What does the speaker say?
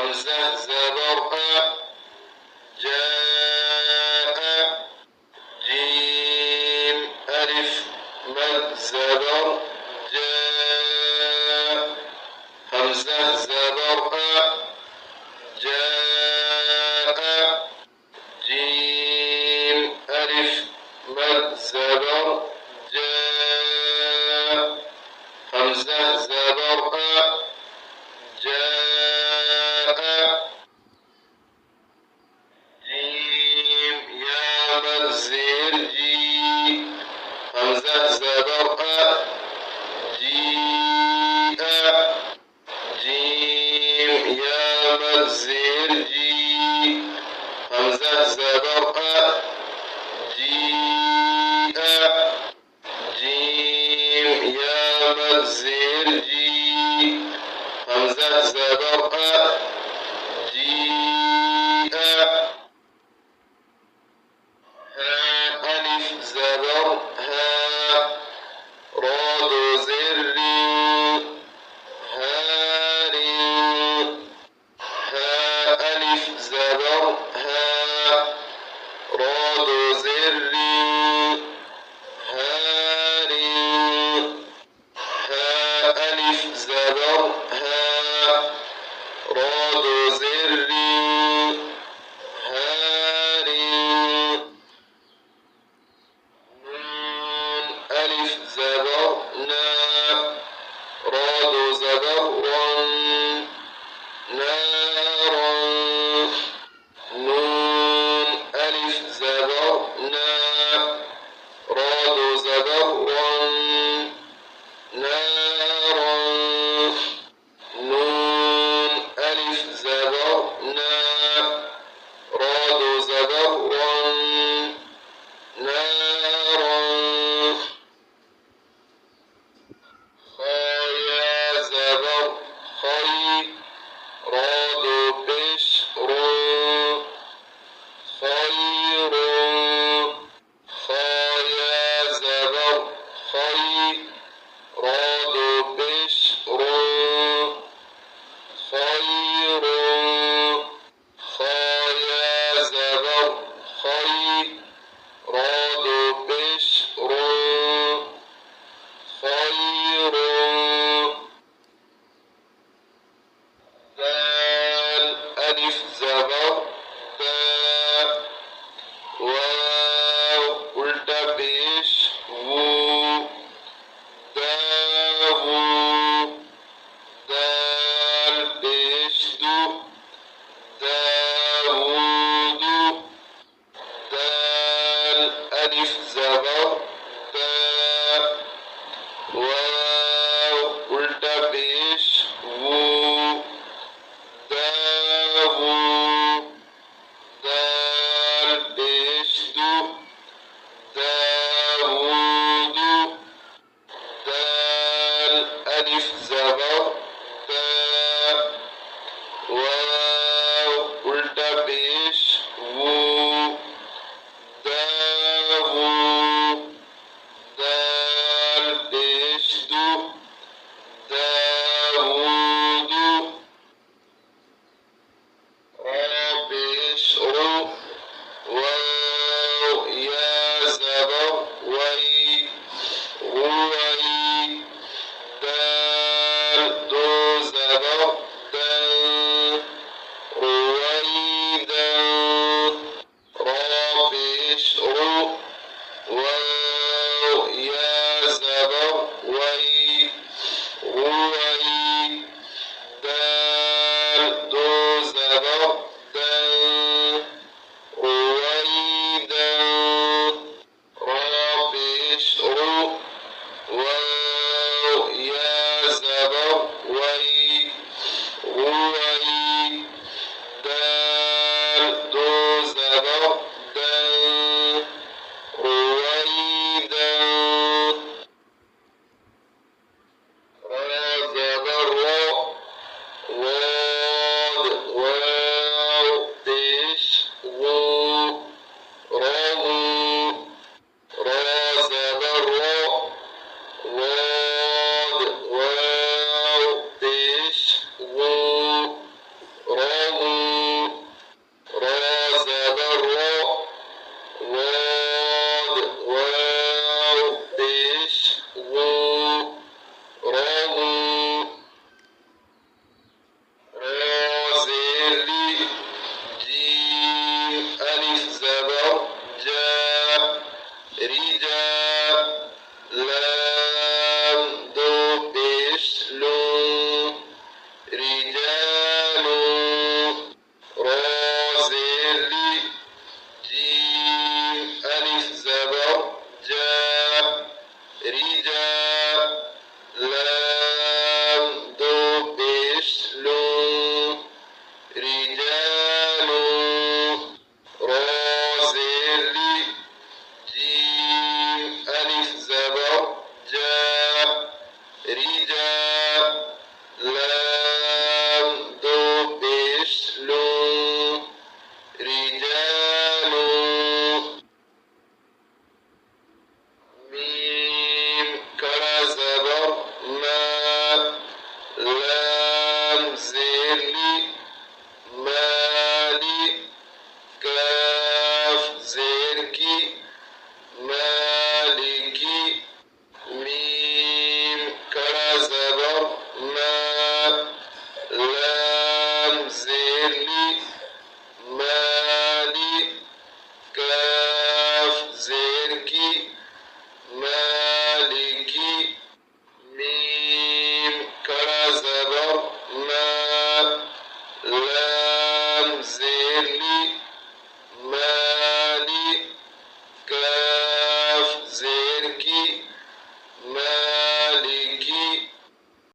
همزة زبر جاء جيم ألف مد زبر جاء همزة زبر جاء جيم ألف مد زبر جاء همزة زبر جاء جيم يا مزير جي همزة زبر جيء جيم يا مزير جي همزة زبر جيء جيم يا مزير جي همزة زبر جيء ها ألف زبر ها راد زر هاري ها ألف زبر ها راد زر هاري ها ألف زبر ها راد زر هاري نون ألف زبر نا راد زبر ون نارا نون ألف زبر نا راد زبر ون نارا نون ألف زبر نا راد زبر ون نارا خايا زبر خي راد بش رو خير خايا زبر خي راد بش رو خير خايا زبر خي راد بش رو خير دال ألف زبر دا واو قلت بيش وو داوو دال بيش دو داوود دال ألف زبر دا واو قلت بيش وو داوو دال بيش دو داوود دال ألف زبر دا واو قلت بيش وو داوو دال بيش دو داوود را بيش رو واو يا زبر وي روي دال دو زبر دل زيرلي مالي كاف زيركي مالكي ميم كرزبر ما لام زيرلي مالي كاف زيركي مالكي ميم كرزبر ما لام زيرلي ما